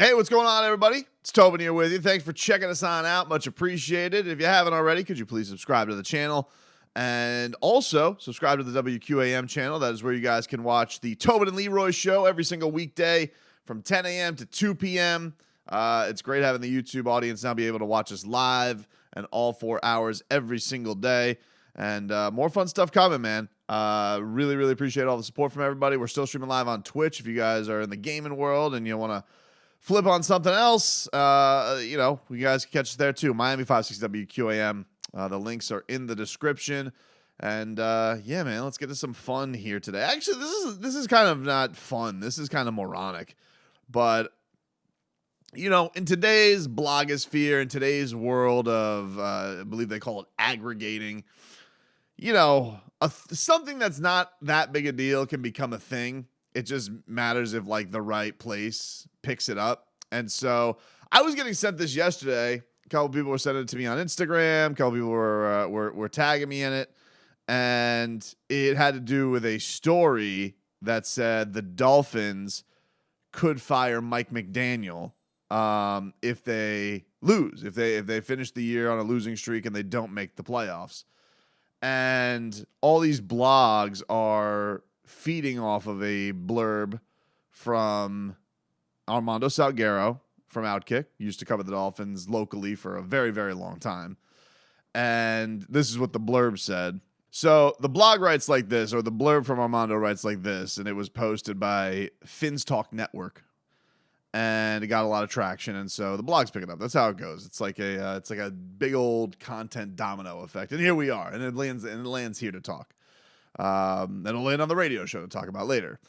Hey, what's going on, everybody? It's Tobin here with you. Thanks for checking us on out. Much appreciated. If you haven't already, could you please subscribe to the channel? And also, subscribe to the WQAM channel. That is where you guys can watch the Tobin and Leroy show every single weekday from 10 a.m. to 2 p.m. It's great having the YouTube audience now be able to watch us live and all 4 hours every single day. And more fun stuff coming, man. Really, really appreciate all the support from everybody. We're still streaming live on Twitch. If you guys are in the gaming world and you want to flip on something else, you guys can catch us there too. Miami 560 WQAM. The links are in the description. And yeah, man, let's get to some fun here today. Actually, this is kind of not fun. This is kind of moronic. But in today's blogosphere, in today's world of, I believe they call it aggregating, something that's not that big a deal can become a thing. It just matters if the right place picks it up. And so I was getting sent this yesterday. A couple people were sending it to me on Instagram. A couple people were tagging me in it. And it had to do with a story that said the Dolphins could fire Mike McDaniel if they lose, if they finish the year on a losing streak and they don't make the playoffs. And all these blogs are feeding off of a blurb from Armando Salguero from Outkick. Used to cover the Dolphins locally for a very, very long time. And this is what the blurb said. So the blog writes like this, or the blurb from Armando writes like this, and it was posted by Fins Talk Network. And it got a lot of traction, and so the blog's picking up. That's how it goes. It's like a big old content domino effect. And here we are, and it lands here to talk. And it'll land on the radio show to talk about later.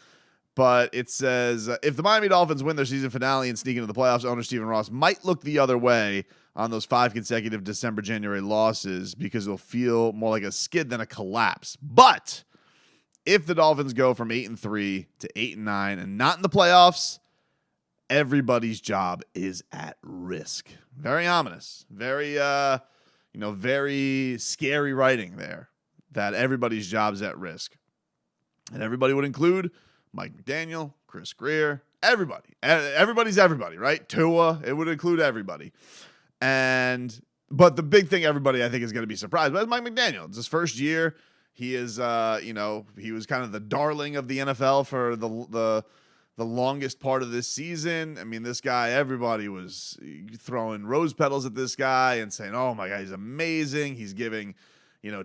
But it says, if the Miami Dolphins win their season finale and sneak into the playoffs, owner Stephen Ross might look the other way on those 5 consecutive December-January losses because it'll feel more like a skid than a collapse. But if the Dolphins go from 8-3 to 8-9 and not in the playoffs, everybody's job is at risk. Very ominous. Very, very scary writing there, that everybody's job's at risk. And everybody would include Mike McDaniel, Chris Greer, everybody. Everybody's everybody, right? Tua, it would include everybody. But the big thing everybody, I think, is going to be surprised by is Mike McDaniel. It's his first year. He is, he was kind of the darling of the NFL for the longest part of this season. I mean, this guy, everybody was throwing rose petals at this guy and saying, oh my God, he's amazing. He's giving,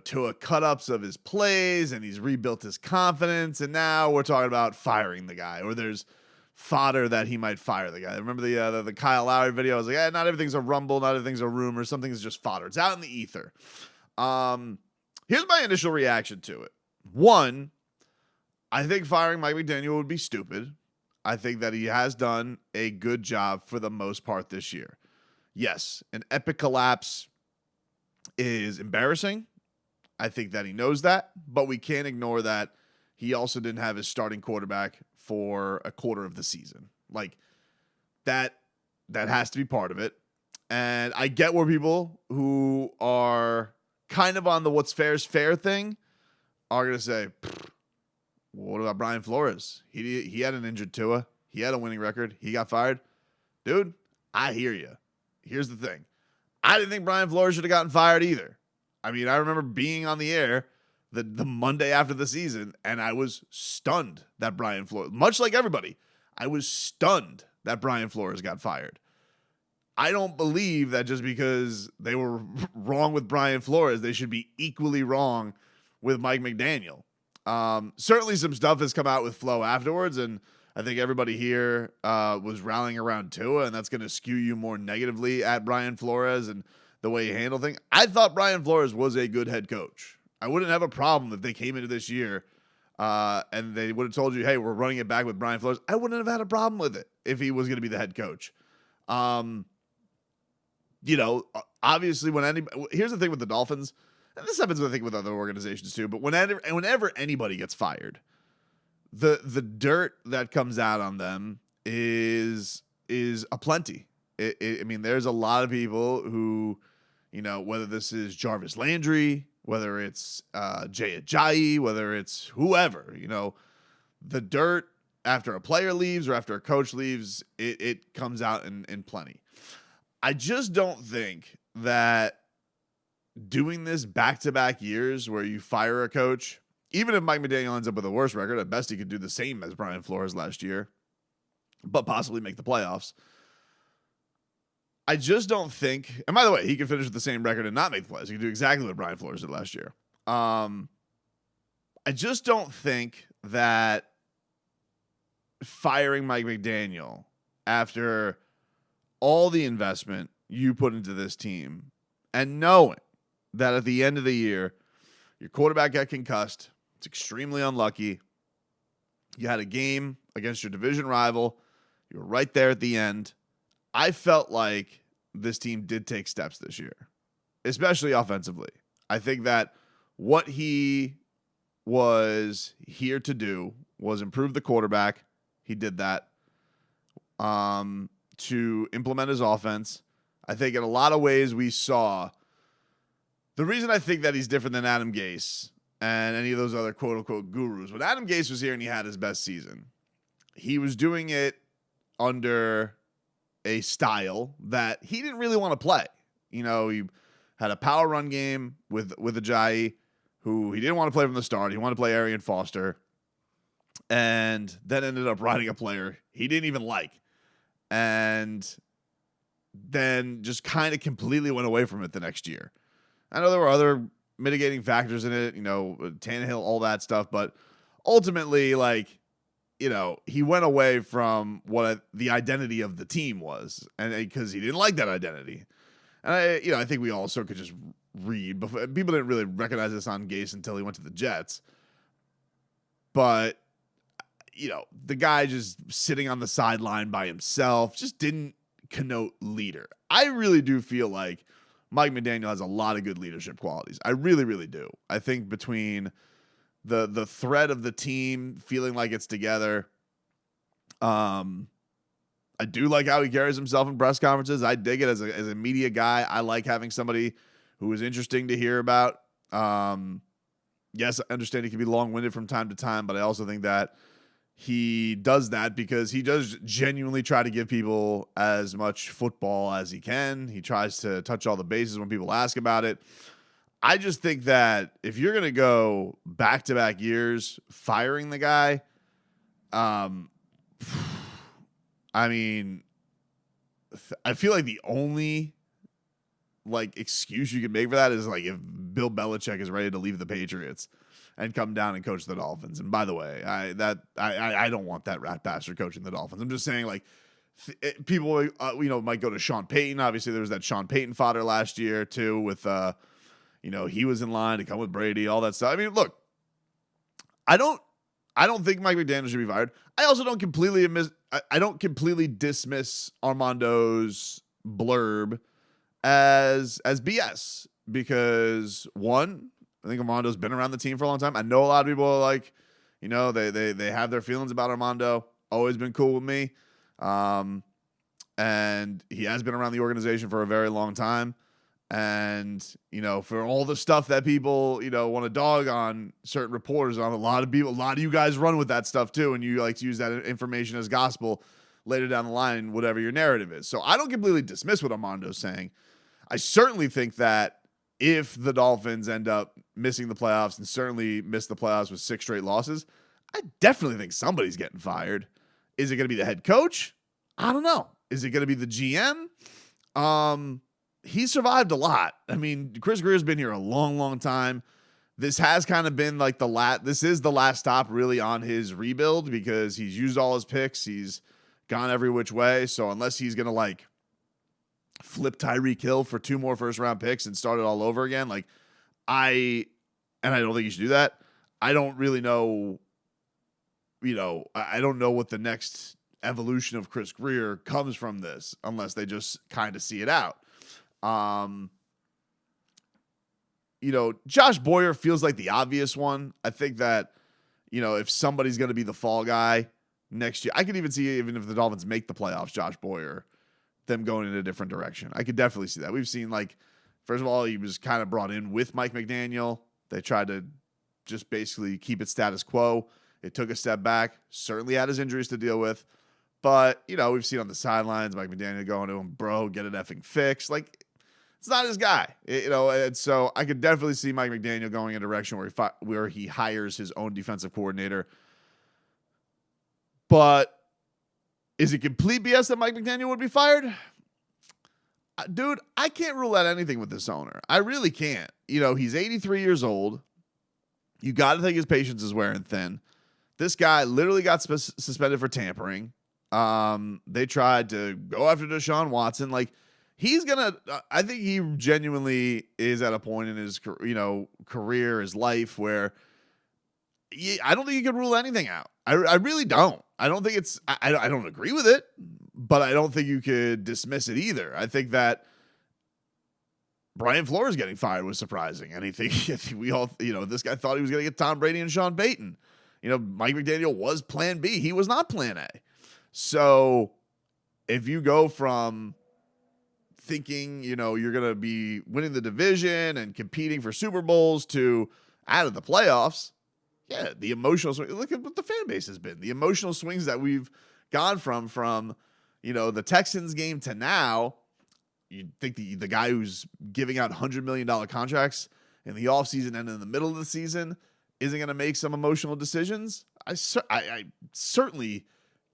Tua cut-ups of his plays, and he's rebuilt his confidence. And now we're talking about firing the guy, or there's fodder that he might fire the guy. Remember the Kyle Lowry video? I was like, not everything's a rumble, not everything's a rumor. Something's just fodder. It's out in the ether. Here's my initial reaction to it. One, I think firing Mike McDaniel would be stupid. I think that he has done a good job for the most part this year. Yes, an epic collapse is embarrassing. I think that he knows that, but we can't ignore that he also didn't have his starting quarterback for a quarter of the season. That has to be part of it. And I get where people who are kind of on the what's fair is fair thing are going to say, what about Brian Flores? He had an injured Tua. He had a winning record. He got fired. Dude, I hear you. Here's the thing. I didn't think Brian Flores should have gotten fired either. I mean, I remember being on the air the Monday after the season, and I was stunned that Brian Flores, much like everybody, I was stunned that Brian Flores got fired. I don't believe that just because they were wrong with Brian Flores, they should be equally wrong with Mike McDaniel. Certainly some stuff has come out with Flo afterwards, and I think everybody here was rallying around Tua, and that's going to skew you more negatively at Brian Flores and the way he handled things. I thought Brian Flores was a good head coach. I wouldn't have a problem if they came into this year and they would have told you, hey, we're running it back with Brian Flores. I wouldn't have had a problem with it if he was going to be the head coach. Obviously here's the thing with the Dolphins, and this happens, I think, with other organizations too, but whenever anybody gets fired, the dirt that comes out on them is aplenty. I mean, there's a lot of people who, whether this is Jarvis Landry, whether it's Jay Ajayi, whether it's whoever, the dirt after a player leaves or after a coach leaves, it comes out in plenty. I just don't think that doing this back-to-back years where you fire a coach, even if Mike McDaniel ends up with a worse record, at best he could do the same as Brian Flores last year, but possibly make the playoffs. I just don't think, and by the way, he could finish with the same record and not make the playoffs. He could do exactly what Brian Flores did last year. I just don't think that firing Mike McDaniel after all the investment you put into this team and knowing that at the end of the year, your quarterback got concussed, it's extremely unlucky. You had a game against your division rival. You were right there at the end. I felt like this team did take steps this year, especially offensively. I think that what he was here to do was improve the quarterback. He did that to implement his offense. I think in a lot of ways we saw the reason I think that he's different than Adam Gase and any of those other quote-unquote gurus. When Adam Gase was here and he had his best season, he was doing it under a style that he didn't really want to play. You know, he had a power run game with Ajayi, who he didn't want to play from the start. He wanted to play Arian Foster, and then ended up riding a player he didn't even like, and then just kind of completely went away from it the next year. I know there were other mitigating factors in it, you know, Tannehill, all that stuff, but ultimately, like, you know, he went away from what the identity of the team was, and because he didn't like that identity. And I think we also could just read. Before, people didn't really recognize this on Gase until he went to the Jets. But, you know, the guy just sitting on the sideline by himself just didn't connote leader. I really do feel like Mike McDaniel has a lot of good leadership qualities. I really, really do. I think between the thread of the team feeling like it's together, I do like how he carries himself in press conferences. I dig it as a media guy. I like having somebody who is interesting to hear about. Yes, I understand he can be long-winded from time to time, but I also think that he does that because he does genuinely try to give people as much football as he can. He tries to touch all the bases when people ask about it. I just think that if you're going to go back-to-back years firing the guy, I mean, I feel like the only excuse you can make for that is like if Bill Belichick is ready to leave the Patriots and come down and coach the Dolphins. And by the way, I don't want that rat bastard coaching the Dolphins. I'm just saying, like, people might go to Sean Payton. Obviously, there was that Sean Payton fodder last year too with he was in line to come with Brady, all that stuff. I mean, look, I don't think Mike McDaniel should be fired. I also don't completely dismiss Armando's blurb as BS because one, I think Armando's been around the team for a long time. I know a lot of people are like, they have their feelings about Armando. Always been cool with me. And he has been around the organization for a very long time. And, for all the stuff that people, want to dog on certain reporters on, a lot of you guys run with that stuff too. And you like to use that information as gospel later down the line, whatever your narrative is. So I don't completely dismiss what Armando's saying. I certainly think that if the Dolphins end up missing the playoffs and certainly miss the playoffs with 6 straight losses, I definitely think somebody's getting fired. Is it going to be the head coach? I don't know. Is it going to be the GM? He survived a lot. I mean, Chris Greer's been here a long, long time. This has kind of been like this is the last stop really on his rebuild because he's used all his picks. He's gone every which way. So unless he's going to flip Tyreek Hill for 2 more first-round picks and start it all over again, I don't think you should do that. I don't really know, I don't know what the next evolution of Chris Grier comes from this unless they just kind of see it out. Josh Boyer feels like the obvious one. I think that, if somebody's going to be the fall guy next year, I could even see, even if the Dolphins make the playoffs, Josh Boyer, them going in a different direction. I could definitely see that. We've seen, first of all, he was kind of brought in with Mike McDaniel. They tried to just basically keep it status quo. It took a step back. Certainly had his injuries to deal with. But, we've seen on the sidelines Mike McDaniel going to him, bro, get it effing fixed. Like, it's not his guy, and so I could definitely see Mike McDaniel going in a direction where he hires his own defensive coordinator. But is it complete BS that Mike McDaniel would be fired? Dude, I can't rule out anything with this owner. I really can't. He's 83 years old. You got to think his patience is wearing thin. This guy literally got suspended for tampering. They tried to go after Deshaun Watson. Like, he's going to, I think he genuinely is at a point in his, career, his life where I don't think you can rule anything out. I really don't. I don't think it's, I don't agree with it, but I don't think you could dismiss it either. I think that Brian Flores getting fired was surprising. And I think we all, this guy thought he was going to get Tom Brady and Sean Payton. Mike McDaniel was plan B. He was not plan A. So if you go from thinking, you're going to be winning the division and competing for Super Bowls to out of the playoffs, yeah, the emotional swing. Look at what the fan base has been. The emotional swings that we've gone from the Texans game to now. You'd think the guy who's giving out $100 million contracts in the offseason and in the middle of the season isn't going to make some emotional decisions. I certainly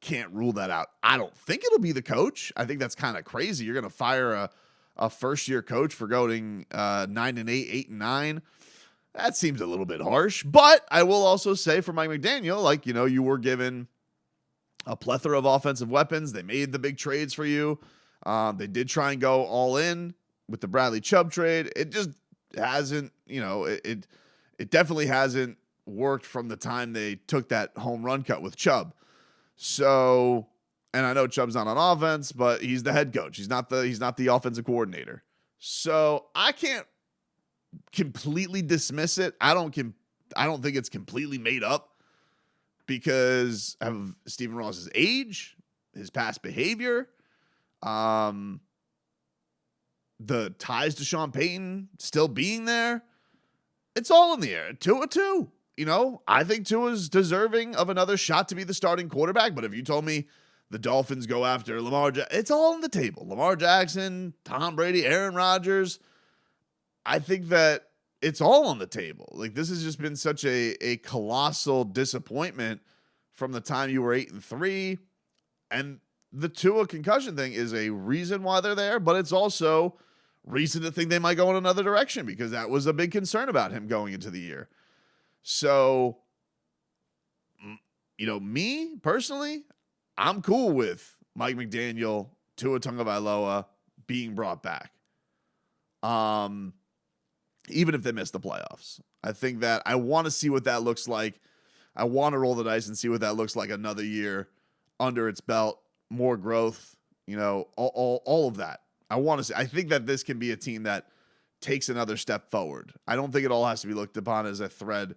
can't rule that out. I don't think it'll be the coach. I think that's kind of crazy. You're going to fire a first-year coach for going 9-8, 8-9. That seems a little bit harsh. But I will also say for Mike McDaniel, you were given a plethora of offensive weapons. They made the big trades for you. They did try and go all in with the Bradley Chubb trade. It just hasn't, it definitely hasn't worked from the time they took that home run cut with Chubb. So, and I know Chubb's not on offense, but he's the head coach. He's not the offensive coordinator. So I can't completely dismiss it. I don't think it's completely made up because of Stephen Ross's age, his past behavior, the ties to Sean Payton still being there. It's all in the air. Tua too. I think Tua's deserving of another shot to be the starting quarterback. But if you told me the Dolphins go after Lamar Jackson, it's all on the table. Lamar Jackson, Tom Brady, Aaron Rodgers. I think that it's all on the table. Like, this has just been such a colossal disappointment from the time you were 8-3. And the Tua concussion thing is a reason why they're there, but it's also reason to think they might go in another direction because that was a big concern about him going into the year. So, me personally, I'm cool with Mike McDaniel, Tua Tagovailoa being brought back. Even if they miss the playoffs. I think that I want to see what that looks like. I want to roll the dice and see what that looks like another year under its belt, more growth, all of that. I want to see. I think that this can be a team that takes another step forward. I don't think it all has to be looked upon as a thread.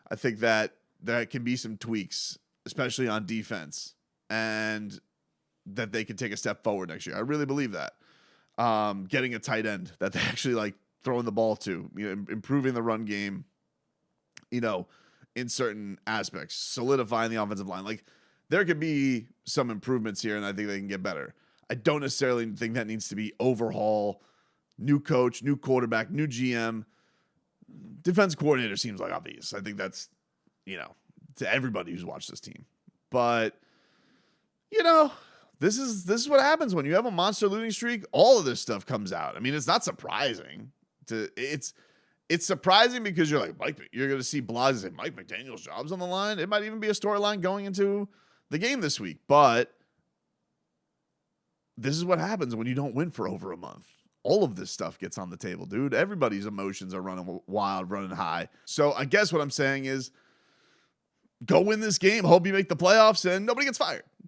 I think that there can be some tweaks, especially on defense, and that they can take a step forward next year. I really believe that. Getting a tight end that they actually throwing the ball to, improving the run game, in certain aspects, solidifying the offensive line. There could be some improvements here, and I think they can get better. I don't necessarily think that needs to be overhaul, new coach, new quarterback, new GM. Defense coordinator seems like obvious. I think that's, to everybody who's watched this team. But, this is what happens when you have a monster losing streak. All of this stuff comes out. I mean, it's not surprising. It's surprising because you're you're going to see blogs say Mike McDaniel's job's on the line. It might even be a storyline going into the game this week. But this is what happens when you don't win for over a month. All of this stuff gets on the table, dude. Everybody's emotions are running wild, running high. So I guess what I'm saying is go win this game. Hope you make the playoffs and nobody gets fired.